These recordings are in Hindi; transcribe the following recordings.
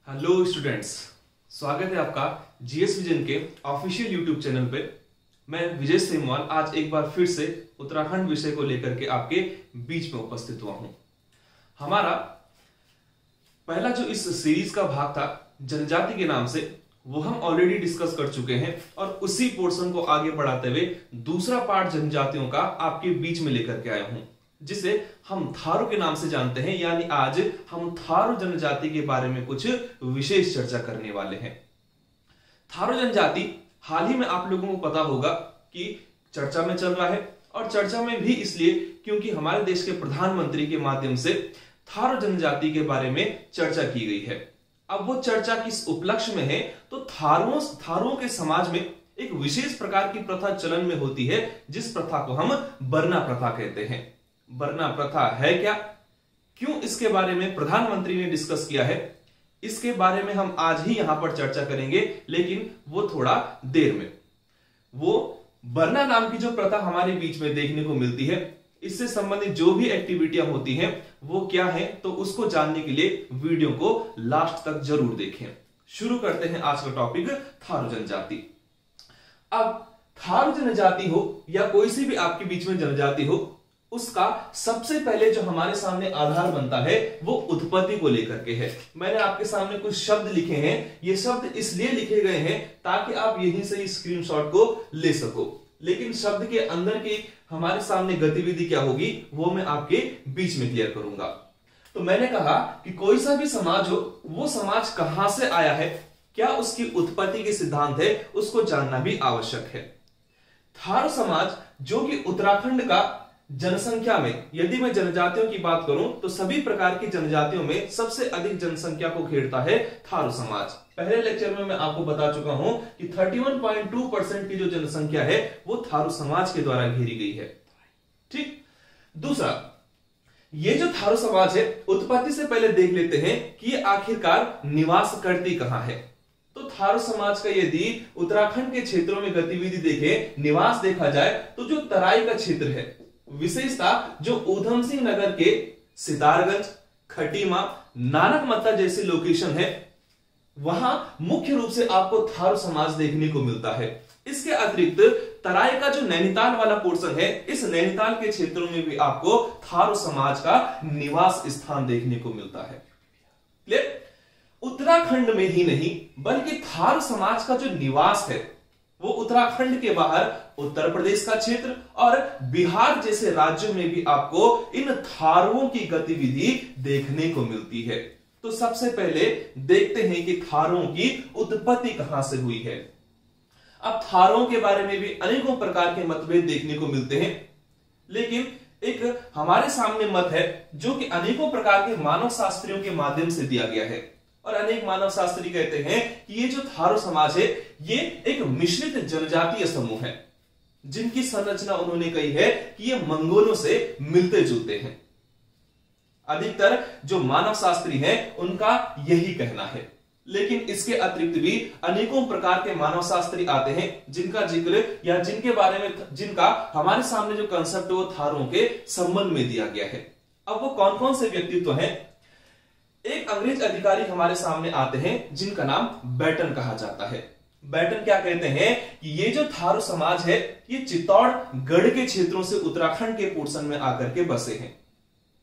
हेलो स्टूडेंट्स, स्वागत है आपका जीएस विजन के ऑफिशियल यूट्यूब चैनल पे। मैं विजय सेमवाल आज एक बार फिर से उत्तराखंड विषय को लेकर के आपके बीच में उपस्थित हुआ हूं। हमारा पहला जो इस सीरीज का भाग था जनजाति के नाम से, वो हम ऑलरेडी डिस्कस कर चुके हैं और उसी पोर्शन को आगे बढ़ाते हुए दूसरा पार्ट जनजातियों का आपके बीच में लेकर के आया हूं, जिसे हम थारू के नाम से जानते हैं। यानी आज हम थारू जनजाति के बारे में कुछ विशेष चर्चा करने वाले हैं। थारू जनजाति हाल ही में आप लोगों को पता होगा कि चर्चा में चल रहा है, और चर्चा में भी इसलिए क्योंकि हमारे देश के प्रधानमंत्री के माध्यम से थारू जनजाति के बारे में चर्चा की गई है। अब वो चर्चा किस उपलक्ष्य में है, तो थारुओं के समाज में एक विशेष प्रकार की प्रथा चलन में होती है, जिस प्रथा को हम बरना प्रथा कहते हैं। बरना प्रथा है क्या, क्यों इसके बारे में प्रधानमंत्री ने डिस्कस किया है, इसके बारे में हम आज ही यहां पर चर्चा करेंगे, लेकिन वो थोड़ा देर में। वो बरना नाम की जो प्रथा हमारे बीच में देखने को मिलती है, इससे संबंधित जो भी एक्टिविटियां होती हैं वो क्या है, तो उसको जानने के लिए वीडियो को लास्ट तक जरूर देखें। शुरू करते हैं आज का टॉपिक, थारू जनजाति। अब थारू जनजाति हो या कोई सी भी आपके बीच में जनजाति हो, उसका सबसे पहले जो हमारे सामने आधार बनता है वो उत्पत्ति को लेकर के है। मैंने आपके सामने कुछ शब्द लिखे हैं, ये शब्द इसलिए लिखे गए हैं ताकि आप यहीं से स्क्रीनशॉट को ले सको, लेकिन शब्द के अंदर की हमारे सामने गतिविधि क्या होगी वो मैं आपके बीच में क्लियर करूंगा। तो मैंने कहा कि कोई सा भी समाज हो, वो समाज कहां से आया है, क्या उसकी उत्पत्ति के सिद्धांत है, उसको जानना भी आवश्यक है। थारू समाज जो कि उत्तराखंड का जनसंख्या में, यदि मैं जनजातियों की बात करूं तो सभी प्रकार की जनजातियों में सबसे अधिक जनसंख्या को घेरता है थारू समाज। पहले लेक्चर में मैं आपको बता चुका हूं कि 31.2% की जो जनसंख्या है वो थारू समाज के द्वारा घेरी गई है। ठीक। दूसरा, ये जो थारू समाज है, उत्पत्ति से पहले देख लेते हैं कि ये आखिरकार निवास करती कहां है। तो थारू समाज का यदि उत्तराखंड के क्षेत्रों में गतिविधि देखें, निवास देखा जाए, तो जो तराई का क्षेत्र है, विशेषता जो ऊधम सिंह नगर के सितारगंज, खटीमा, नानकमत्ता जैसे लोकेशन है, वहां मुख्य रूप से आपको थारू समाज देखने को मिलता है। इसके अतिरिक्त तराई का जो नैनीताल वाला पोर्शन है, इस नैनीताल के क्षेत्रों में भी आपको थारू समाज का निवास स्थान देखने को मिलता है। क्लियर? उत्तराखंड में ही नहीं बल्कि थारू समाज का जो निवास है वो उत्तराखंड के बाहर उत्तर प्रदेश का क्षेत्र और बिहार जैसे राज्यों में भी आपको इन थारुओं की गतिविधि देखने को मिलती है। तो सबसे पहले देखते हैं कि थारुओं की उत्पत्ति कहां से हुई है। अब थारुओं के बारे में भी अनेकों प्रकार के मतभेद देखने को मिलते हैं, लेकिन एक हमारे सामने मत है जो कि अनेकों प्रकार के मानव शास्त्रियों के माध्यम से दिया गया है। और अनेक मानव शास्त्री कहते हैं कि ये जो थारू समाज है ये एक मिश्रित जनजातीय समूह है, जिनकी संरचना उन्होंने कही है कि ये मंगोलों से मिलते जुलते हैं। अधिकतर जो मानव शास्त्री हैं उनका यही कहना है, लेकिन इसके अतिरिक्त भी अनेकों प्रकार के मानव शास्त्री आते हैं जिनका जिक्र या जिनके बारे में जिनका हमारे सामने जो कंसेप्ट वो थारुओं के संबंध में दिया गया है। अब वो कौन कौन से व्यक्तित्व हैं? एक अंग्रेज अधिकारी हमारे सामने आते हैं जिनका नाम बैटन कहा जाता है। बैटन क्या कहते हैं कि ये जो थारू समाज है ये चित्तौड़गढ़ के क्षेत्रों से उत्तराखंड के पोर्शन में आकर के बसे हैं।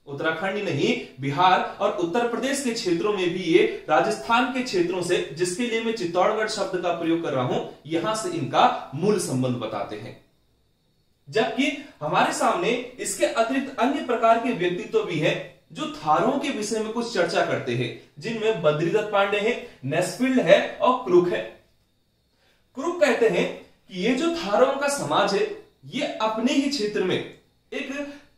उत्तराखंड ही नहीं, बिहार और उत्तर प्रदेश के क्षेत्रों में भी ये राजस्थान के क्षेत्रों से, जिसके लिए मैं चित्तौड़गढ़ शब्द का प्रयोग कर रहा हूं, यहां से इनका मूल संबंध बताते हैं। जबकि हमारे सामने इसके अतिरिक्त अन्य प्रकार के व्यक्तित्व भी हैं जो थारुओं के विषय में कुछ चर्चा करते हैं, जिनमें बद्रीदत्त पांडे है, नेस्फील्ड है और क्रुक है। क्रुक कहते हैं कि ये जो थारुओं का समाज है ये अपने ही क्षेत्र में एक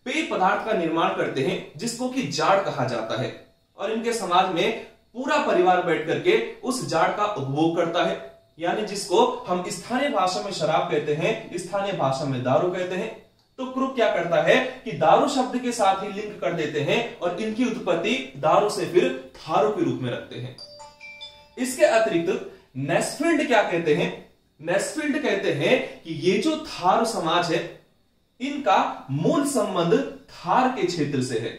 पेय पदार्थ का निर्माण करते हैं जिसको कि जाड़ कहा जाता है, और इनके समाज में पूरा परिवार बैठ करके उस जाड़ का उपभोग करता है, यानी जिसको हम स्थानीय भाषा में शराब कहते हैं, स्थानीय भाषा में दारू कहते हैं। तो क्रुक क्या करता है कि दारू शब्द के साथ ही लिंक कर देते हैं और इनकी उत्पत्ति दारू से फिर थारू के रूप में रखते हैं। इसके अतिरिक्त नेस्फील्ड क्या कहते हैं? नेस्फील्ड कहते हैं कि ये जो थारू समाज है इनका मूल संबंध थार के क्षेत्र से है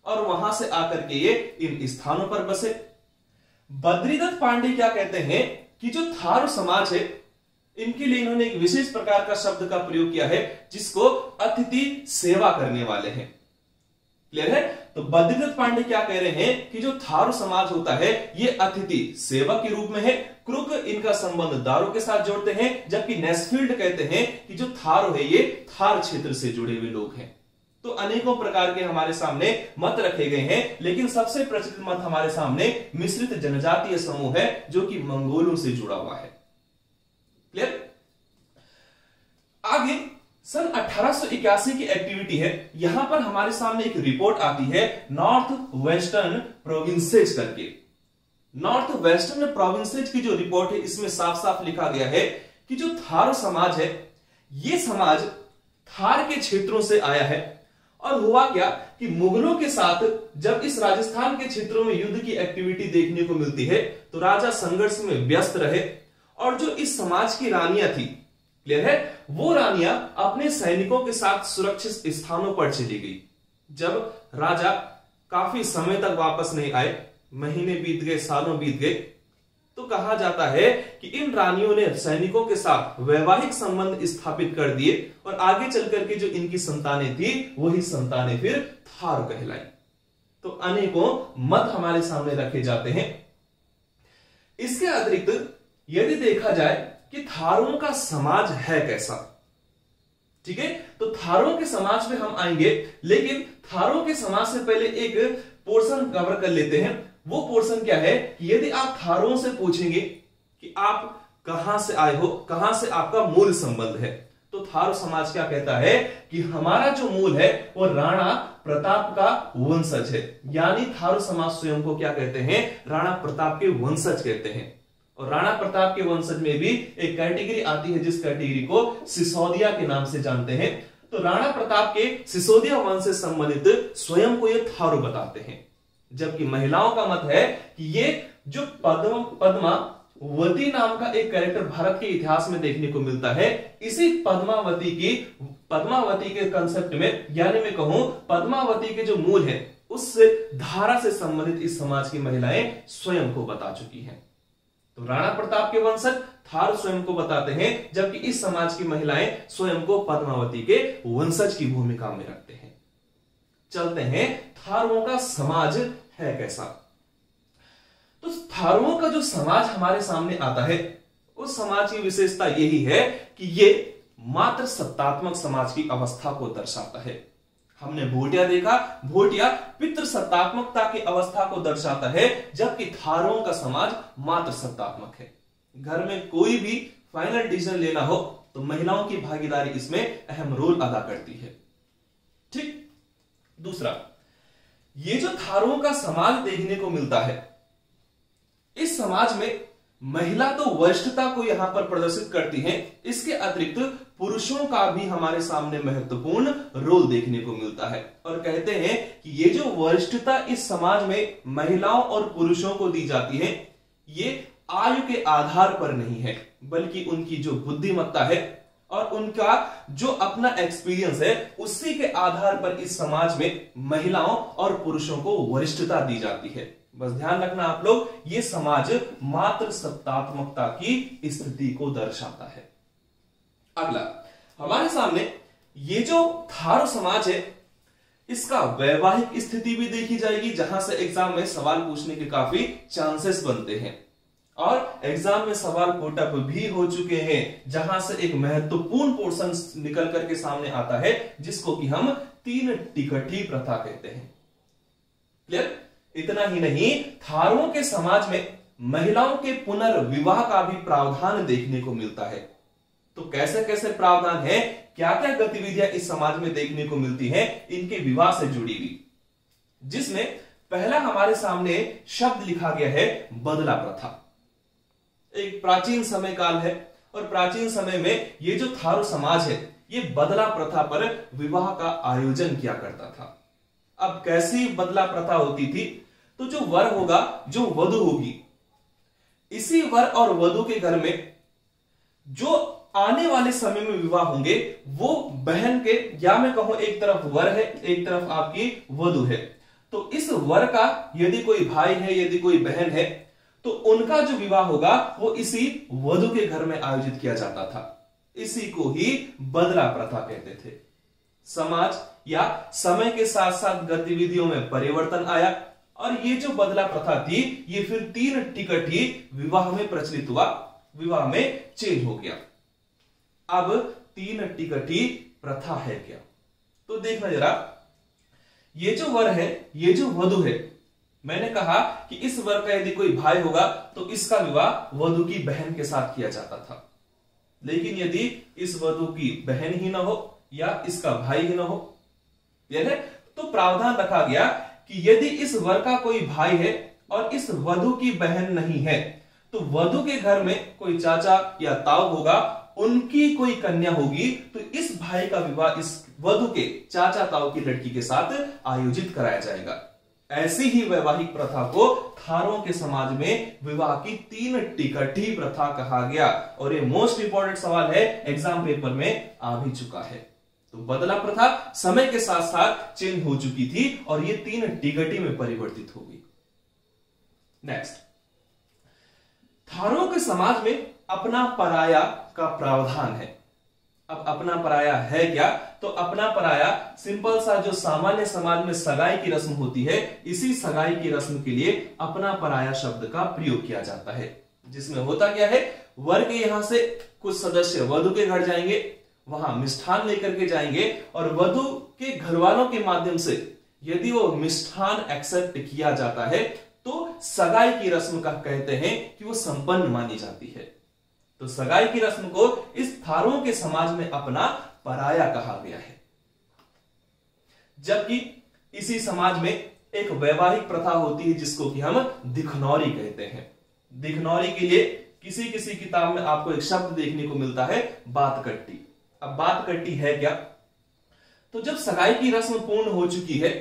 और वहां से आकर के ये इन स्थानों पर बसे। बद्रीदत्त पांडे क्या कहते हैं कि जो थारू समाज है इनके लिए इन्होंने एक विशेष प्रकार का शब्द का प्रयोग किया है जिसको अतिथि सेवा करने वाले हैं। क्लियर है? तो बद्रीदत्त पांडे क्या कह रहे हैं कि जो थारू समाज होता है ये अतिथि सेवा के रूप में है। क्रुक इनका संबंध दारू के साथ जोड़ते हैं, जबकि नेस्फील्ड कहते हैं कि जो थारू है ये थार क्षेत्र से जुड़े हुए लोग हैं। तो अनेकों प्रकार के हमारे सामने मत रखे गए हैं, लेकिन सबसे प्रचलित मत हमारे सामने मिश्रित जनजातीय समूह है जो कि मंगोलों से जुड़ा हुआ है। क्लियर? आगे सन 1881 की एक्टिविटी है। यहां पर हमारे सामने एक रिपोर्ट आती है नॉर्थ वेस्टर्न प्रोविंसेज करके। नॉर्थ वेस्टर्न प्रोविंसेज की जो रिपोर्ट है इसमें साफ साफ लिखा गया है कि जो थार समाज है ये समाज थार के क्षेत्रों से आया है। और हुआ क्या कि मुगलों के साथ जब इस राजस्थान के क्षेत्रों में युद्ध की एक्टिविटी देखने को मिलती है तो राजा संघर्ष में व्यस्त रहे और जो इस समाज की रानियां थी, क्लियर है, वो रानियां अपने सैनिकों के साथ सुरक्षित स्थानों पर चली गई। जब राजा काफी समय तक वापस नहीं आए, महीने बीत गए, सालों बीत गए, तो कहा जाता है कि इन रानियों ने सैनिकों के साथ वैवाहिक संबंध स्थापित कर दिए और आगे चलकर के जो इनकी संतानें थी वही संतानें फिर थार कहलाई। तो अनेकों मत हमारे सामने रखे जाते हैं। इसके अतिरिक्त यदि देखा जाए कि थारों का समाज है कैसा, ठीक है, तो थारों के समाज में हम आएंगे, लेकिन थारों के समाज से पहले एक पोर्शन कवर कर लेते हैं। वो पोर्शन क्या है कि यदि आप थारों से पूछेंगे कि आप कहां से आए हो, कहां से आपका मूल संबंध है, तो थारू समाज क्या कहता है कि हमारा जो मूल है वो राणा प्रताप का वंशज है। यानी थारू समाज स्वयं को क्या कहते हैं? राणा प्रताप के वंशज कहते हैं। और राणा प्रताप के वंशज में भी एक कैटेगरी आती है जिस कैटेगरी को सिसोदिया के नाम से जानते हैं। तो राणा प्रताप के सिसोदिया वंश से संबंधित स्वयं को ये थारू बताते हैं। जबकि महिलाओं का मत है कि ये जो पद्मावती नाम का एक कैरेक्टर भारत के इतिहास में देखने को मिलता है, इसी पद्मावती के कंसेप्ट में, यानी मैं कहूं पद्मावती के जो मूल है उससे धारा से संबंधित इस समाज की महिलाएं स्वयं को बता चुकी हैं। तो राणा प्रताप के वंशज थार स्वयं को बताते हैं, जबकि इस समाज की महिलाएं स्वयं को पद्मावती के वंशज की भूमिका में रखते हैं। चलते हैं थारुओं का समाज है कैसा। तो थारुओं का जो समाज हमारे सामने आता है उस समाज की विशेषता यही है कि ये मात्र सत्तात्मक समाज की अवस्था को दर्शाता है। हमने भोटिया देखा, भोटिया पितृ सत्तात्मकता की अवस्था को दर्शाता है, जबकि थारुओं का समाज मात्र सत्तात्मक है। घर में कोई भी फाइनल डिसीजन लेना हो तो महिलाओं की भागीदारी इसमें अहम रोल अदा करती है। ठीक। दूसरा, ये जो थारुओं का समाज देखने को मिलता है, इस समाज में महिला तो वरिष्ठता को यहां पर प्रदर्शित करती है, इसके अतिरिक्त पुरुषों का भी हमारे सामने महत्वपूर्ण रोल देखने को मिलता है। और कहते हैं कि ये जो वरिष्ठता इस समाज में महिलाओं और पुरुषों को दी जाती है, ये आयु के आधार पर नहीं है, बल्कि उनकी जो बुद्धिमत्ता है और उनका जो अपना एक्सपीरियंस है उसी के आधार पर इस समाज में महिलाओं और पुरुषों को वरिष्ठता दी जाती है। बस ध्यान रखना आप लोग, ये समाज मात्र सत्तात्मकता की स्थिति को दर्शाता है। अगला हमारे सामने ये जो थारू समाज है इसका वैवाहिक स्थिति भी देखी जाएगी, जहां से एग्जाम में सवाल पूछने के काफी चांसेस बनते हैं। और एग्जाम में सवाल कोटअप भी हो चुके हैं, जहां से एक महत्वपूर्ण पोर्शन निकल करके सामने आता है जिसको कि हम 3 टिकठी प्रथा कहते हैं। क्लियर? इतना ही नहीं, थारुओं के समाज में महिलाओं के पुनर्विवाह का भी प्रावधान देखने को मिलता है। तो कैसे कैसे प्रावधान है, क्या क्या गतिविधियां इस समाज में देखने को मिलती हैं इनके विवाह से जुड़ी हुई, जिसमें पहला हमारे सामने शब्द लिखा गया है बदला प्रथा। एक प्राचीन समय काल है और प्राचीन समय में ये जो थारू समाज है ये बदला प्रथा पर विवाह का आयोजन किया करता था। अब कैसी बदला प्रथा होती थी, तो जो वर होगा, जो वधु होगी, इसी वर और वधु के घर में जो आने वाले समय में विवाह होंगे वो बहन के, या मैं कहूं एक तरफ वर है एक तरफ आपकी वधु है, तो इस वर का यदि कोई भाई है, यदि कोई बहन है, तो उनका जो विवाह होगा वो इसी वधु के घर में आयोजित किया जाता था। इसी को ही बदला प्रथा कहते थे। समाज या समय के साथ साथ गतिविधियों में परिवर्तन आया और ये जो बदला प्रथा थी ये फिर 3 टिकट ही विवाह में प्रचलित हुआ, विवाह में चेंज हो गया। अब 3 टिकट ही प्रथा है क्या? तो देखना जरा, ये जो वर है, ये जो वधु है, मैंने कहा कि इस वर का यदि कोई भाई होगा तो इसका विवाह वधु की बहन के साथ किया जाता था। लेकिन यदि इस वधु की बहन ही ना हो या इसका भाई ही ना हो, यह है, तो प्रावधान रखा गया कि यदि इस वर का कोई भाई है और इस वधु की बहन नहीं है तो वधु के घर में कोई चाचा या ताऊ होगा, उनकी कोई कन्या होगी तो इस भाई का विवाह इस वधु के चाचा ताऊ की लड़की के साथ आयोजित कराया जाएगा। ऐसी ही वैवाहिक प्रथा को थारों के समाज में विवाह की 3 टिकटी प्रथा कहा गया। और ये मोस्ट इंपॉर्टेंट सवाल है, एग्जाम पेपर में आ भी चुका है। तो बदला प्रथा समय के साथ साथ चेंज हो चुकी थी और ये 3 टिकटी में परिवर्तित हो गई। नेक्स्ट, थारों के समाज में अपना पराया का प्रावधान है। अब अपना पराया है क्या? तो अपना पराया सिंपल सा जो सामान्य समाज में सगाई की रस्म होती है, इसी सगाई की रस्म के लिए अपना पराया शब्द का प्रयोग किया जाता है। जिसमें होता क्या है, वर के यहां से कुछ सदस्य वधु के घर जाएंगे, वहां मिष्ठान लेकर के जाएंगे और वधु के घर वालों के माध्यम से यदि वो मिष्ठान एक्सेप्ट किया जाता है तो सगाई की रस्म का कहते हैं कि वो संपन्न मानी जाती है। तो सगाई की रस्म को इस थारों के समाज में अपना पराया कहा गया है। जबकि इसी समाज में एक वैवाहिक प्रथा होती है जिसको कि हम दिखनौरी कहते हैं। दिखनौरी के लिए किसी किसी किताब में आपको एक शब्द देखने को मिलता है, बात कट्टी। अब बात कट्टी है क्या? तो जब सगाई की रस्म पूर्ण हो चुकी है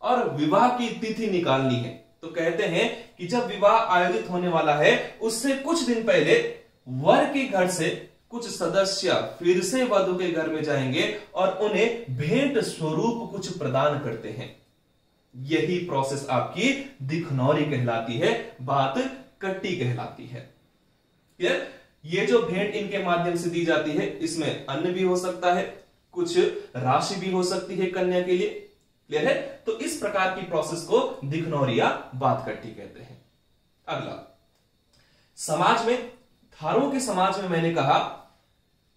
और विवाह की तिथि निकालनी है तो कहते हैं कि जब विवाह आयोजित होने वाला है उससे कुछ दिन पहले वर के घर से कुछ सदस्य फिर से वधु के घर में जाएंगे और उन्हें भेंट स्वरूप कुछ प्रदान करते हैं। यही प्रोसेस आपकी दिखनौरी कहलाती है, बात कट्टी कहलाती है। क्लियर? ये जो भेंट इनके माध्यम से दी जाती है इसमें अन्न भी हो सकता है, कुछ राशि भी हो सकती है कन्या के लिए। क्लियर है? तो इस प्रकार की प्रोसेस को दिखनौरी या बात कट्टी कहते हैं। अगला, समाज में, थारों के समाज में मैंने कहा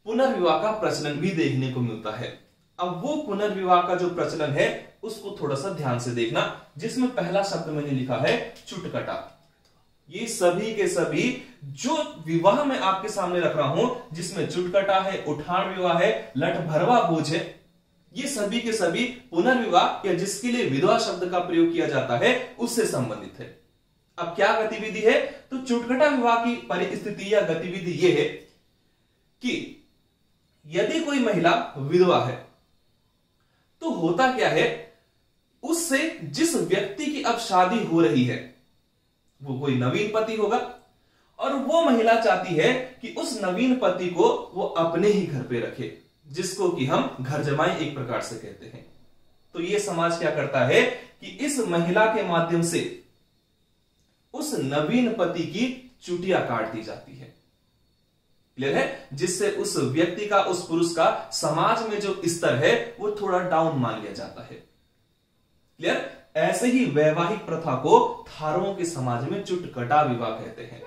पुनर्विवाह का प्रचलन भी देखने को मिलता है। अब वो पुनर्विवाह का जो प्रचलन है उसको थोड़ा सा ध्यान से देखना, जिसमें पहला शब्द मैंने लिखा है चुटकटा। ये सभी के सभी जो विवाह में आपके सामने रख रहा हूं, जिसमें चुटकटा है, उठान विवाह है, लठ भरवा बोझ है, ये सभी के सभी पुनर्विवाह या जिसके लिए विधवा शब्द का प्रयोग किया जाता है उससे संबंधित है। अब क्या गतिविधि है? तो चुटकटा विवाह की परिस्थिति या गतिविधि यह है कि यदि कोई महिला विधवा है तो होता क्या है, उससे जिस व्यक्ति की अब शादी हो रही है वो कोई नवीन पति होगा और वो महिला चाहती है कि उस नवीन पति को वो अपने ही घर पे रखे, जिसको कि हम घर जमाई एक प्रकार से कहते हैं। तो ये समाज क्या करता है कि इस महिला के माध्यम से उस नवीन पति की चुटिया काट दी जाती है। क्लियर है? जिससे उस व्यक्ति का, उस पुरुष का समाज में जो स्तर है वो थोड़ा डाउन मान लिया जाता है। क्लियर? ऐसे ही वैवाहिक प्रथा को थारों के समाज में चुटकटा विवाह कहते हैं।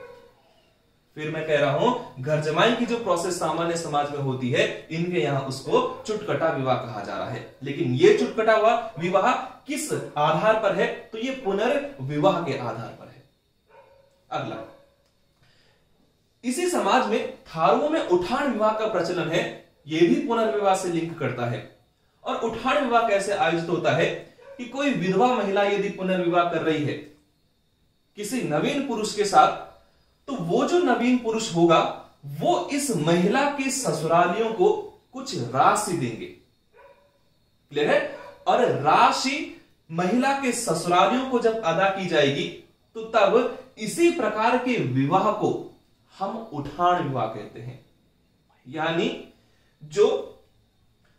फिर मैं कह रहा हूं, घर जमाई की जो प्रोसेस सामान्य समाज में होती है, इनके यहां उसको चुटकटा विवाह कहा जा रहा है। लेकिन ये चुटकटा विवाह किस आधार पर है? तो ये पुनर्विवाह के आधार पर है। अगला, इसी समाज में थारुओं में उठान विवाह का प्रचलन है। यह भी पुनर्विवाह से लिंक करता है। और उठान विवाह कैसे आयोजित होता है कि कोई विधवा महिला यदि पुनर्विवाह कर रही है किसी नवीन पुरुष के साथ, तो वो जो नवीन पुरुष होगा वो इस महिला के ससुरालियों को कुछ राशि देंगे। क्लियर है? और राशि महिला के ससुरालियों को जब अदा की जाएगी तो तब इसी प्रकार के विवाह को हम उठान विवाह कहते हैं। यानी जो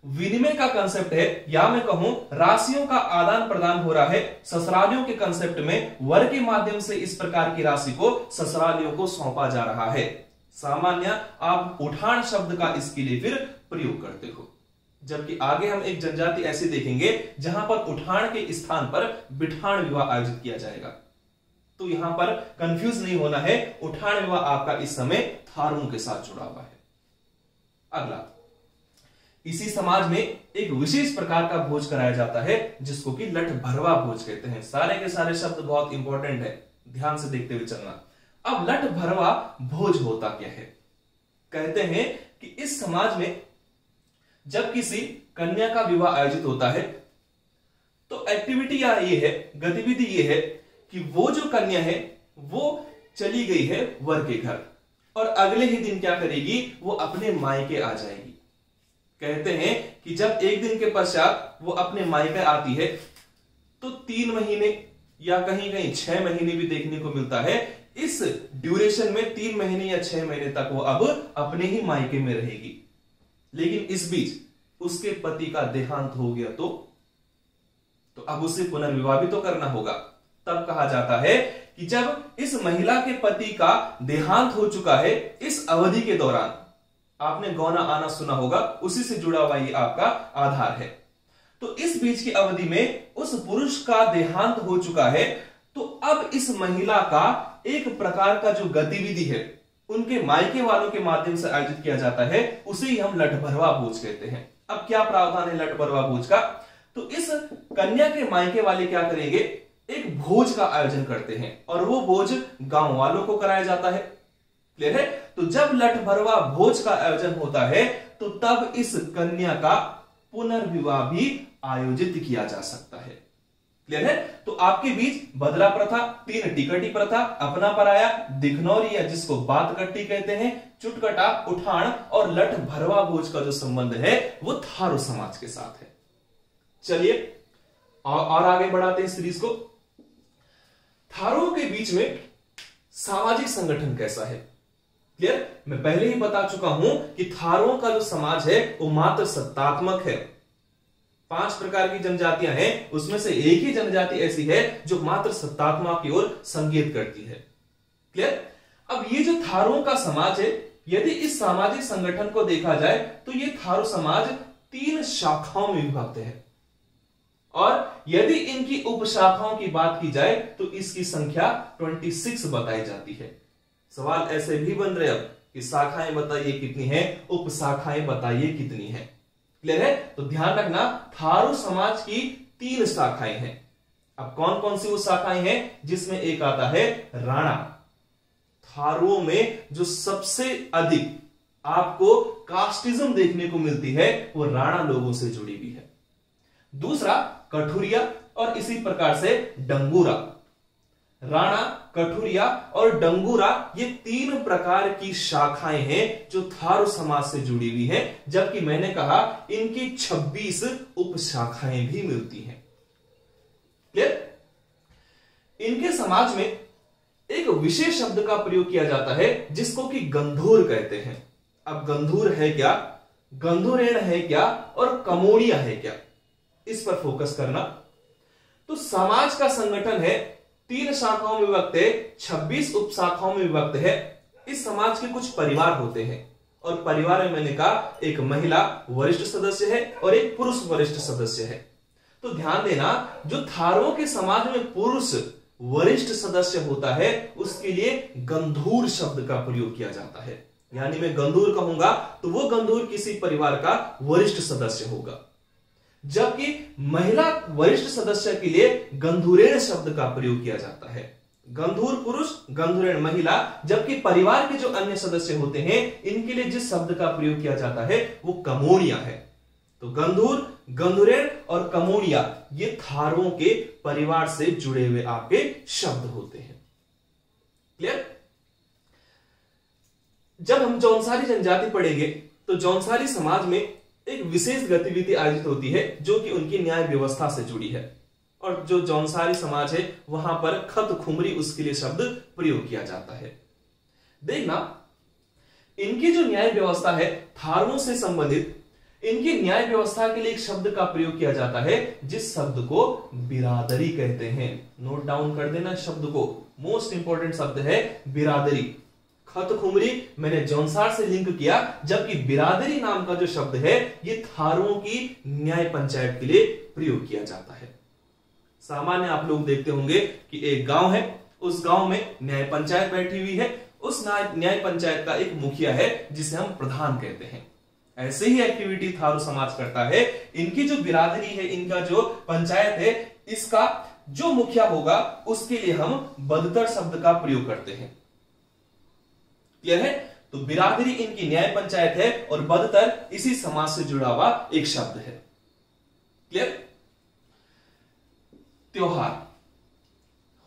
विनिमय का कंसेप्ट है, या मैं कहूं राशियों का आदान प्रदान हो रहा है ससुरालियों के कंसेप्ट में। वर के माध्यम से इस प्रकार की राशि को ससुरालियों को सौंपा जा रहा है। सामान्य आप उठान शब्द का इसके लिए फिर प्रयोग करते हो, जबकि आगे हम एक जनजाति ऐसी देखेंगे जहां पर उठान के स्थान पर बिठान विवाह आयोजित किया जाएगा। तो यहां पर कंफ्यूज नहीं होना है, उठान विवाह आपका इस समय थारुओं के साथ जुड़ा हुआ है। अगला, इसी समाज में एक विशेष प्रकार का भोज कराया जाता है जिसको कि लठ भरवा भोज कहते हैं। सारे के सारे शब्द बहुत इंपॉर्टेंट है, ध्यान से देखते हुए चलना। अब लठ भरवा भोज होता क्या है? कहते हैं कि इस समाज में जब किसी कन्या का विवाह आयोजित होता है तो एक्टिविटी या ये है, गतिविधि ये है कि वो जो कन्या है वो चली गई है वर के घर और अगले ही दिन क्या करेगी, वो अपने मायके आ जाएगी। कहते हैं कि जब एक दिन के पश्चात वो अपने मायके आती है तो 3 महीने या कहीं कहीं 6 महीने भी देखने को मिलता है। इस ड्यूरेशन में 3 महीने या 6 महीने तक वो अब अपने ही मायके में रहेगी। लेकिन इस बीच उसके पति का देहांत हो गया तो अब उसे पुनर्विवाह भी तो करना होगा। तब कहा जाता है कि जब इस महिला के पति का देहांत हो चुका है, इस अवधि के दौरान आपने गौना आना सुना होगा, उसी से जुड़ा हुआ ये आपका आधार है। तो इस बीच की अवधि में उस पुरुष का देहांत हो चुका है, तो अब इस महिला का एक प्रकार का जो गतिविधि है उनके मायके वालों के माध्यम से आयोजित किया जाता है, उसे ही हम लठ भरवा भोज कहते हैं। अब क्या प्रावधान है लठ भरवा भोज का? तो इस कन्या के मायके वाले क्या करेंगे, एक भोज का आयोजन करते हैं और वो भोज गांव वालों को कराया जाता है। क्लियर है? तो जब लठ भरवा भोज का आयोजन होता है तो तब इस कन्या का पुनर्विवाह भी आयोजित किया जा सकता है। क्लियर है? तो आपके बीच बदला प्रथा, 3 टिकटी प्रथा, अपना पराया, दिखनौरी या जिसको बात कट्टी कहते हैं, चुटकटा, उठान और लठ भरवा भोज का जो संबंध है वो थारू समाज के साथ है। चलिए और आगे बढ़ाते हैं सीरीज को। थारुओं के बीच में सामाजिक संगठन कैसा है? क्लियर? मैं पहले ही बता चुका हूं कि थारुओं का जो समाज है वो मात्र सत्तात्मक है। 5 प्रकार की जनजातियां हैं, उसमें से एक ही जनजाति ऐसी है जो मात्र सत्तात्मा की ओर संकेत करती है। क्लियर? अब ये जो थारुओं का समाज है, यदि इस सामाजिक संगठन को देखा जाए तो ये थारू समाज 3 शाखाओं में विभक्त है और यदि इनकी उपशाखाओं की बात की जाए तो इसकी संख्या 26 बताई जाती है। सवाल ऐसे भी बन रहे अब कि शाखाएं बताइए कितनी हैं, उपशाखाएं बताइए कितनी हैं। क्लियर है? तो ध्यान रखना, थारू समाज की 3 शाखाएं हैं। अब कौन कौन सी वो शाखाएं हैं? जिसमें एक आता है राणा। थारुओं में जो सबसे अधिक आपको कास्टिज्म देखने को मिलती है वो राणा लोगों से जुड़ी हुई है। दूसरा कठुरिया और इसी प्रकार से डंगूरा। राणा, कठुरिया और डंगूरा ये 3 प्रकार की शाखाएं हैं जो थारू समाज से जुड़ी हुई हैं, जबकि मैंने कहा इनकी 26 उपशाखाएं भी मिलती हैं। क्लियर? इनके समाज में एक विशेष शब्द का प्रयोग किया जाता है जिसको कि गंधूर कहते हैं। अब गंधूर है क्या, गंधुरेण है क्या और कमोड़िया है क्या, इस पर फोकस करना। तो समाज का संगठन है, 3 शाखाओं में विभक्त है, 26 उपशाखाओं में विभक्त है। इस समाज के कुछ परिवार होते हैं और परिवार में मैंने कहा एक महिला वरिष्ठ सदस्य है और एक पुरुष वरिष्ठ सदस्य है। तो ध्यान देना, जो थारुओं के समाज में पुरुष वरिष्ठ सदस्य होता है उसके लिए गंधूर शब्द का प्रयोग किया जाता है। यानी मैं गंधूर कहूंगा तो वो गंधूर किसी परिवार का वरिष्ठ सदस्य होगा, जबकि महिला वरिष्ठ सदस्य के लिए गंधुरेण शब्द का प्रयोग किया जाता है। गंधूर पुरुष, गंधुरेण महिला, जबकि परिवार के जो अन्य सदस्य होते हैं इनके लिए जिस शब्द का प्रयोग किया जाता है वो कमोड़िया है। तो गंधूर, गंधुरेण और कमोड़िया ये थारुओं के परिवार से जुड़े हुए आपके शब्द होते हैं। क्लियर? जब हम जौनसारी जनजाति पढ़ेंगे तो जौनसारी समाज में एक विशेष गतिविधि आयोजित होती है जो कि उनकी न्याय व्यवस्था से जुड़ी है, और जो जौनसारी समाज है वहां पर खत खुमरी उसके लिए शब्द प्रयोग किया जाता है। देखना, इनकी जो न्याय व्यवस्था है थारुओं से संबंधित, इनकी न्याय व्यवस्था के लिए एक शब्द का प्रयोग किया जाता है जिस शब्द को बिरादरी कहते हैं। नोट डाउन कर देना शब्द को, मोस्ट इंपॉर्टेंट शब्द है बिरादरी। खत खुमरी मैंने जौनसार से लिंक किया, जबकि बिरादरी नाम का जो शब्द है ये थारुओं की न्याय पंचायत के लिए प्रयोग किया जाता है। सामान्य आप लोग देखते होंगे कि एक गांव है, उस गांव में न्याय पंचायत बैठी हुई है, उस न्याय पंचायत का एक मुखिया है जिसे हम प्रधान कहते हैं। ऐसे ही एक्टिविटी थारू समाज करता है। इनकी जो बिरादरी है, इनका जो पंचायत है, इसका जो मुखिया होगा उसके लिए हम बदतर शब्द का प्रयोग करते हैं। क्लियर है? तो बिरादरी इनकी न्याय पंचायत है और बदतर इसी समाज से जुड़ा हुआ एक शब्द है। क्लियर? त्योहार,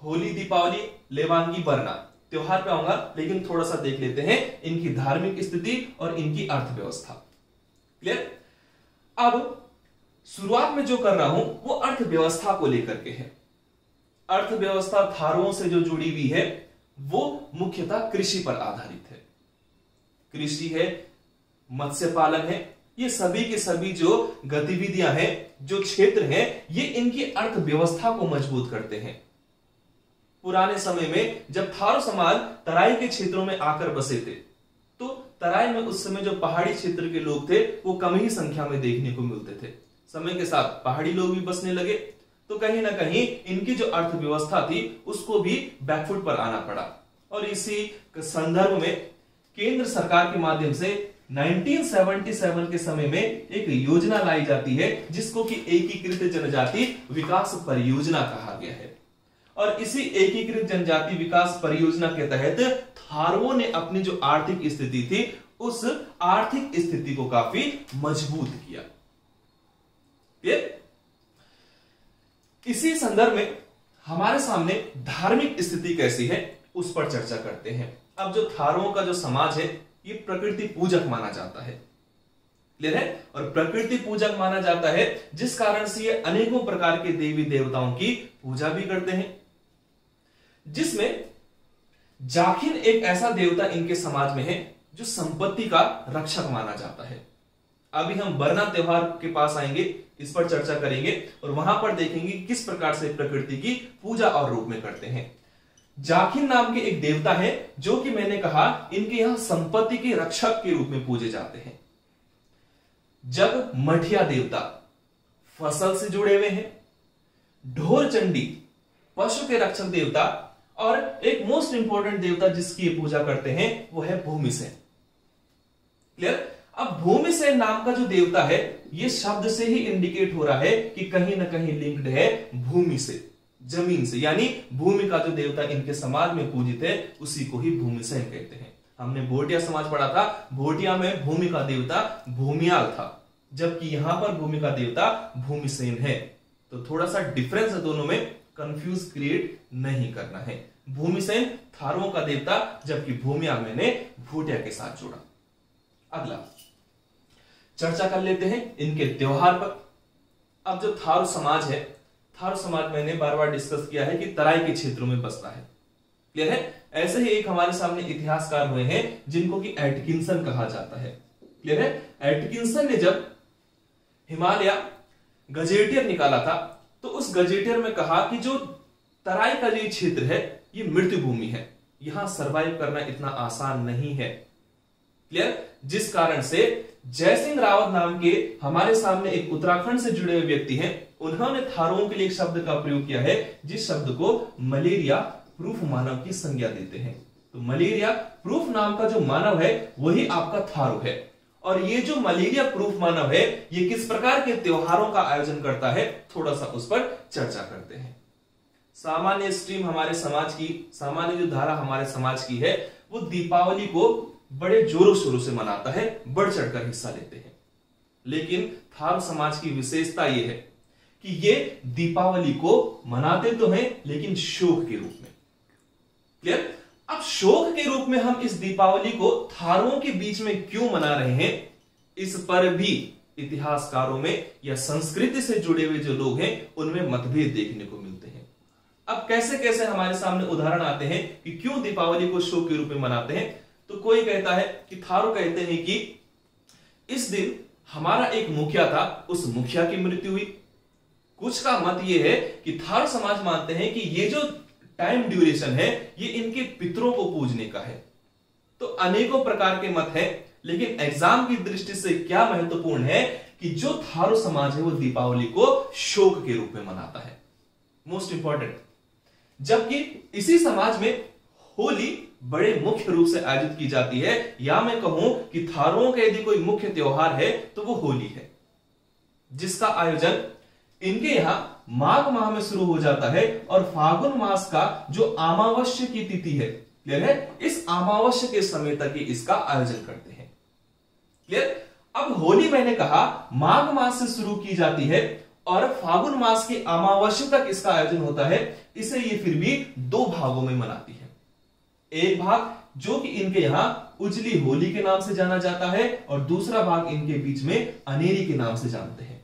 होली, दीपावली, लेवांगी, बरना, त्योहार पे आऊंगा, लेकिन थोड़ा सा देख लेते हैं इनकी धार्मिक स्थिति और इनकी अर्थव्यवस्था। क्लियर? अब शुरुआत में जो कर रहा हूं वो अर्थव्यवस्था को लेकर के है। अर्थव्यवस्था थारुओं से जो जुड़ी हुई है वो मुख्यतः कृषि पर आधारित है। कृषि है, मत्स्य पालन है, ये सभी के सभी जो गतिविधियां हैं, जो क्षेत्र हैं, ये इनकी अर्थव्यवस्था को मजबूत करते हैं। पुराने समय में जब थारू समाज तराई के क्षेत्रों में आकर बसे थे, तो तराई में उस समय जो पहाड़ी क्षेत्र के लोग थे वो कम ही संख्या में देखने को मिलते थे। समय के साथ पहाड़ी लोग भी बसने लगे, तो कहीं ना कहीं इनकी जो अर्थव्यवस्था थी उसको भी बैकफुट पर आना पड़ा। और इसी संदर्भ में केंद्र सरकार के माध्यम से 1977 के समय में एक योजना लाई जाती है जिसको कि एकीकृत जनजाति विकास परियोजना कहा गया है। और इसी एकीकृत जनजाति विकास परियोजना के तहत थारुओं ने अपनी जो आर्थिक स्थिति थी उस आर्थिक स्थिति को काफी मजबूत किया। इसी संदर्भ में हमारे सामने धार्मिक स्थिति कैसी है उस पर चर्चा करते हैं। अब जो थारुओं का जो समाज है ये प्रकृति पूजक माना जाता है। क्लियर है? और प्रकृति पूजक माना जाता है जिस कारण से ये अनेकों प्रकार के देवी देवताओं की पूजा भी करते हैं, जिसमें जाखिन एक ऐसा देवता इनके समाज में है जो संपत्ति का रक्षक माना जाता है। अभी हम बरना त्योहार के पास आएंगे, इस पर चर्चा करेंगे और वहां पर देखेंगे किस प्रकार से प्रकृति की पूजा और रूप में करते हैं। जाखिन नाम के एक देवता है जो कि मैंने कहा इनके यहां संपत्ति के रक्षक के रूप में पूजे जाते हैं। जग मठिया देवता फसल से जुड़े हुए हैं। ढोर चंडी पशु के रक्षक देवता, और एक मोस्ट इंपॉर्टेंट देवता जिसकी पूजा करते हैं वो है भूमिसेन। क्लियर? अब भूमिसेन नाम का जो देवता है ये शब्द से ही इंडिकेट हो रहा है कि कहीं ना कहीं लिंक्ड है भूमि से, जमीन से, यानी भूमि का जो देवता इनके समाज में पूजित है उसी को ही भूमिसेन कहते हैं। हमने भोटिया समाज पढ़ा था, भोटिया में भूमि का देवता भूमियाल था, जबकि यहां पर भूमि का देवता भूमिसेन है। तो थोड़ा सा डिफरेंस है दोनों में, कंफ्यूज क्रिएट नहीं करना है। भूमिसेन थारुओं का देवता, जबकि भूमियाल मैंने भोटिया के साथ जोड़ा। अगला चर्चा कर लेते हैं इनके त्योहार पर। अब जो थारू समाज है, थारू समाज मैंने बार बार डिस्कस किया है कि तराई के क्षेत्रों में बसता है। क्लियर है? ऐसे ही एक हमारे सामने इतिहासकार हुए हैं जिनको कि एटकिंसन कहा जाता है। क्लियर है? एटकिंसन ने जब हिमालय गजेटियर निकाला था तो उस गजेटियर में कहा कि जो तराई का जो क्षेत्र है ये मृत्यु भूमि है, यहां सरवाइव करना इतना आसान नहीं है। क्लियर? जिस कारण से जयसिंह रावत नाम के हमारे सामने एक उत्तराखंड से जुड़े हुए व्यक्ति हैं, उन्होंने थारुओं के लिए एक शब्द का प्रयोग किया है जिस शब्द को मलेरिया प्रूफ मानव की संज्ञा देते हैं। तो मलेरिया प्रूफ नाम का जो मानव है वही आपका थारू है। और ये जो मलेरिया प्रूफ मानव है ये किस प्रकार के त्योहारों का आयोजन करता है, थोड़ा सा उस पर चर्चा करते हैं। सामान्य स्ट्रीम हमारे समाज की, सामान्य जो धारा हमारे समाज की है वो दीपावली को बड़े जोरों शोरों से मनाता है, बढ़ चढ़कर हिस्सा लेते हैं। लेकिन थारू समाज की विशेषता यह है कि ये दीपावली को मनाते तो हैं लेकिन शोक के रूप में। क्लियर? अब शोक के रूप में हम इस दीपावली को थारुओं के बीच में क्यों मना रहे हैं, इस पर भी इतिहासकारों में या संस्कृति से जुड़े हुए जो लोग हैं उनमें मतभेद देखने को मिलते हैं। अब कैसे कैसे हमारे सामने उदाहरण आते हैं कि क्यों दीपावली को शोक के रूप में मनाते हैं। तो कोई कहता है कि थारू कहते हैं कि इस दिन हमारा एक मुखिया था, उस मुखिया की मृत्यु हुई। कुछ का मत यह है कि थारू समाज मानते हैं कि ये जो टाइम ड्यूरेशन है ये इनके पितरों को पूजने का है। तो अनेकों प्रकार के मत हैं, लेकिन एग्जाम की दृष्टि से क्या महत्वपूर्ण है कि जो थारू समाज है वो दीपावली को शोक के रूप में मनाता है, मोस्ट इंपॉर्टेंट। जबकि इसी समाज में होली बड़े मुख्य रूप से आयोजित की जाती है, या मैं कहूं कि थारुओं का यदि कोई मुख्य त्योहार है तो वो होली है, जिसका आयोजन इनके यहां माघ माह में शुरू हो जाता है और फागुन मास का जो अमावस्या की तिथि है, क्लियर है, इस अमावस्या के समय तक ही इसका आयोजन करते हैं। क्लियर। अब होली मैंने कहा माघ मास से शुरू की जाती है और फागुन मास की अमावस्या तक इसका आयोजन होता है। इसे ये फिर भी दो भागों में मनाती है। एक भाग जो कि इनके यहां उजली होली के नाम से जाना जाता है और दूसरा भाग इनके बीच में अनेरी के नाम से जानते हैं।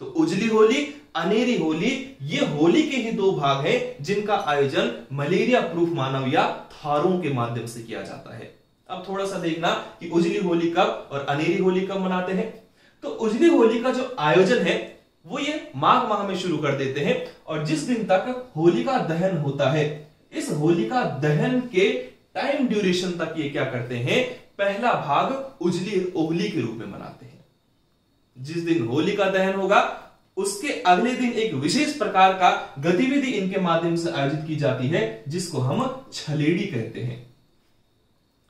तो उजली होली, अनेरी होली, ये होली के ही दो भाग हैं जिनका आयोजन मलेरिया प्रूफ मानव या थारुओं के माध्यम से किया जाता है। अब थोड़ा सा देखना कि उजली होली कब और अनेरी होली कब मनाते हैं। तो उजली होली का जो आयोजन है वो ये माघ माह में शुरू कर देते हैं और जिस दिन तक होलिका दहन होता है, इस होलिका दहन के टाइम ड्यूरेशन तक ये क्या करते हैं, पहला भाग उजली होली के रूप में मनाते हैं। जिस दिन होलिका दहन होगा उसके अगले दिन एक विशेष प्रकार का गतिविधि इनके माध्यम से आयोजित की जाती है जिसको हम छलेड़ी कहते हैं।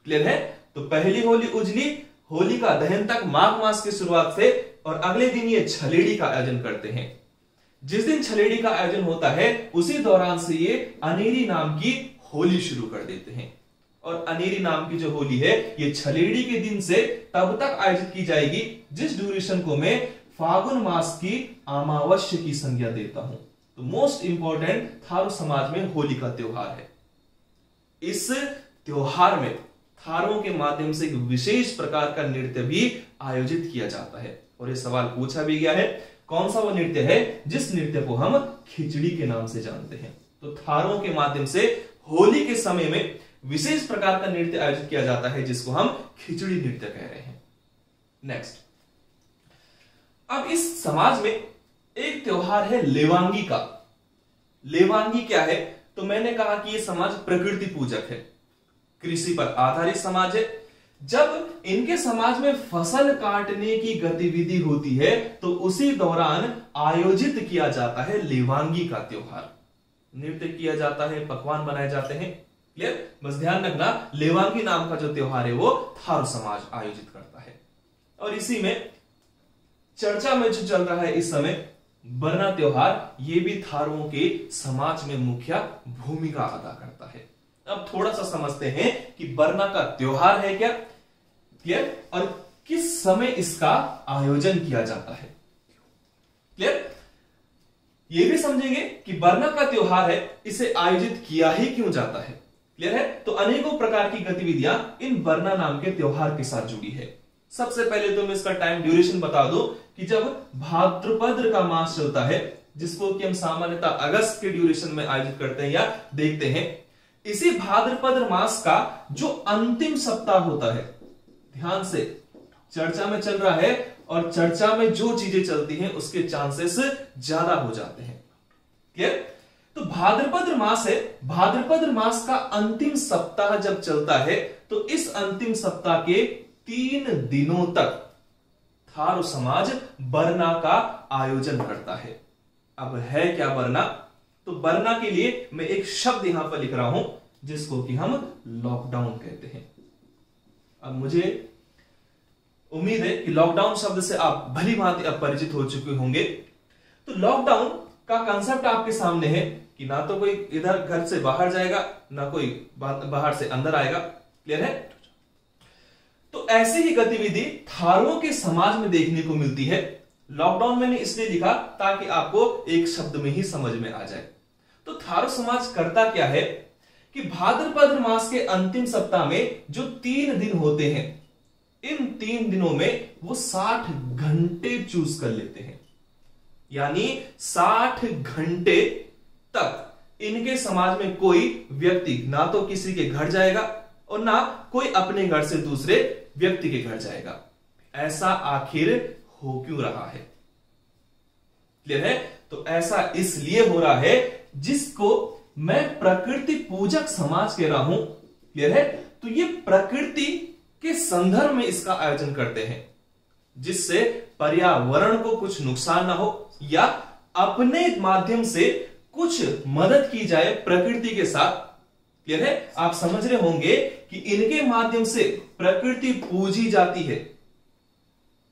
क्लियर है। तो पहली होली उजली, होलिका दहन तक माघ मास की शुरुआत से, और अगले दिन ये छलेड़ी का आयोजन करते हैं। जिस दिन छलेड़ी का आयोजन होता है उसी दौरान से ये अनेरी नाम की होली शुरू कर देते हैं। और अनेरी नाम की जो होली है ये छलेड़ी के दिन से तब तक आयोजित की जाएगी जिस ड्यूरेशन को मैं फागुन मास की अमावस्या की संज्ञा देता हूं। तो मोस्ट इंपॉर्टेंट थारू समाज में होली का त्योहार है। इस त्योहार में थारुओं के माध्यम से एक विशेष प्रकार का नृत्य भी आयोजित किया जाता है। और यह सवाल पूछा भी गया है, कौन सा वो नृत्य है जिस नृत्य को हम खिचड़ी के नाम से जानते हैं। तो थारुओं के माध्यम से होली के समय में विशेष प्रकार का नृत्य आयोजित किया जाता है जिसको हम खिचड़ी नृत्य कह रहे हैं। नेक्स्ट, अब इस समाज में एक त्योहार है लेवांगी का। लेवांगी क्या है, तो मैंने कहा कि यह समाज प्रकृति पूजक है, कृषि पर आधारित समाज है। जब इनके समाज में फसल काटने की गतिविधि होती है तो उसी दौरान आयोजित किया जाता है लेवांगी का त्योहार। नृत्य किया जाता है, पकवान बनाए जाते हैं। क्लियर। बस ध्यान रखना, लेवांगी नाम का जो त्योहार है वो थारू समाज आयोजित करता है। और इसी में चर्चा में जो चल रहा है इस समय बरना त्योहार, ये भी थारुओं के समाज में मुख्य भूमिका अदा करता है। अब थोड़ा सा समझते हैं कि बरना का त्योहार है क्या, क्लियर, और किस समय इसका आयोजन किया जाता है। क्लियर। यह भी समझेंगे कि बरना का त्योहार है, इसे आयोजित किया ही क्यों जाता है। क्लियर है। तो अनेकों प्रकार की गतिविधियां इन बरना नाम के त्योहार के साथ जुड़ी है। सबसे पहले तो मैं इसका टाइम ड्यूरेशन बता दूं कि जब भाद्रपद का मास चलता है, जिसको कि हम सामान्यतः अगस्त के ड्यूरेशन में आयोजित करते हैं या देखते हैं, इसी भाद्रपद मास का जो अंतिम सप्ताह होता है, ध्यान से चर्चा में चल रहा है और चर्चा में जो चीजें चलती हैं उसके चांसेस ज्यादा हो जाते हैं। क्लियर। तो भाद्रपद मास है, भाद्रपद मास का अंतिम सप्ताह जब चलता है तो इस अंतिम सप्ताह के 3 दिनों तक थारू समाज बरना का आयोजन करता है। अब है क्या बरना, तो बरना के लिए मैं एक शब्द यहां पर लिख रहा हूं जिसको कि हम लॉकडाउन कहते हैं। अब मुझे उम्मीद है कि लॉकडाउन शब्द से आप भली भांति परिचित हो चुके होंगे। तो लॉकडाउन का कंसेप्ट आपके सामने है कि ना तो कोई इधर घर से बाहर जाएगा, ना कोई बाहर से अंदर आएगा। क्लियर है। तो ऐसी ही गतिविधि थारुओं के समाज में देखने को मिलती है। लॉकडाउन मैंने इसलिए लिखा ताकि आपको एक शब्द में ही समझ में आ जाए। तो थारू समाज करता क्या है कि भाद्रपद मास के अंतिम सप्ताह में जो 3 दिन होते हैं, इन 3 दिनों में वो 60 घंटे चूज कर लेते हैं। यानी 60 घंटे तक इनके समाज में कोई व्यक्ति ना तो किसी के घर जाएगा और ना कोई अपने घर से दूसरे व्यक्ति के घर जाएगा। ऐसा आखिर हो क्यों रहा है? क्लियर है? तो ऐसा इसलिए हो रहा है जिसको मैं प्रकृति पूजक समाज कह रहा हूं। क्लियर है? तो ये प्रकृति के संदर्भ में इसका आयोजन करते हैं जिससे पर्यावरण को कुछ नुकसान ना हो या अपने माध्यम से कुछ मदद की जाए प्रकृति के साथ। क्लियर है? आप समझ रहे होंगे कि इनके माध्यम से प्रकृति पूजी जाती है।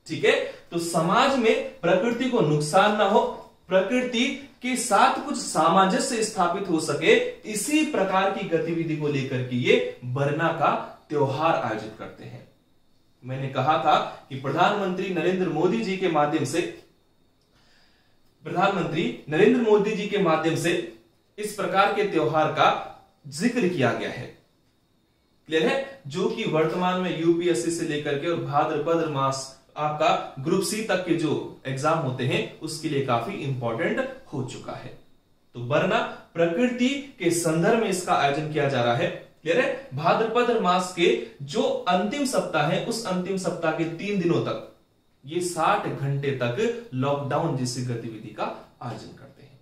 ठीक है? तो समाज में प्रकृति को नुकसान ना हो, प्रकृति के साथ कुछ सामंजस्य स्थापित हो सके, इसी प्रकार की गतिविधि को लेकर के ये बरना का त्योहार आयोजित करते हैं। मैंने कहा था कि प्रधानमंत्री नरेंद्र मोदी जी के माध्यम से इस प्रकार के त्योहार का जिक्र किया गया है। क्लियर है? जो कि वर्तमान में यूपीएससी से लेकर के और भाद्रपद मास आपका ग्रुप सी तक के जो एग्जाम होते हैं उसके लिए काफी इंपॉर्टेंट हो चुका है। तो बरना प्रकृति के संदर्भ में इसका आयोजन किया जा रहा है। क्लियर है? भाद्रपद मास के जो अंतिम सप्ताह है उस अंतिम सप्ताह के 3 दिनों तक ये 60 घंटे तक लॉकडाउन जैसी गतिविधि का आयोजन करते हैं।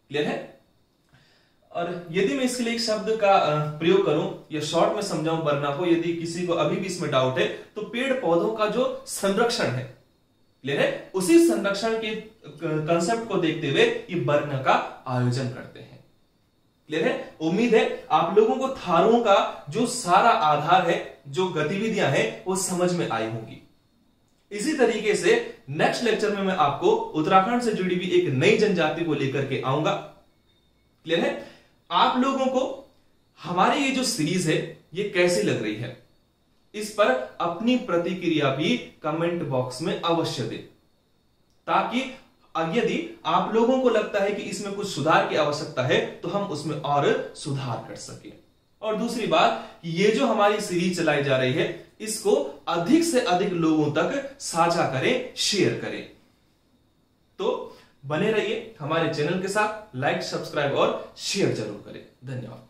क्लियर है? और यदि मैं इसके लिए एक शब्द का प्रयोग करूं या शॉर्ट में समझाऊं बरना को, यदि किसी को अभी भी इसमें डाउट है, तो पेड़ पौधों का जो संरक्षण है, क्लियर है, उसी संरक्षण के कंसेप्ट को देखते हुए ये बरना का आयोजन करते हैं। क्लियर है? उम्मीद है आप लोगों को थारों का जो सारा आधार है, जो गतिविधियां हैं, वो समझ में आई होंगी। इसी तरीके से नेक्स्ट लेक्चर में मैं आपको उत्तराखंड से जुड़ी हुई एक नई जनजाति को लेकर के आऊंगा। क्लियर है? आप लोगों को हमारी ये जो सीरीज है ये कैसी लग रही है, इस पर अपनी प्रतिक्रिया भी कमेंट बॉक्स में अवश्य दें, ताकि यदि आप लोगों को लगता है कि इसमें कुछ सुधार की आवश्यकता है तो हम उसमें और सुधार कर सकें। और दूसरी बात, ये जो हमारी सीरीज चलाई जा रही है इसको अधिक से अधिक लोगों तक साझा करें, शेयर करें। तो बने रहिए हमारे चैनल के साथ, लाइक, सब्सक्राइब और शेयर जरूर करें। धन्यवाद।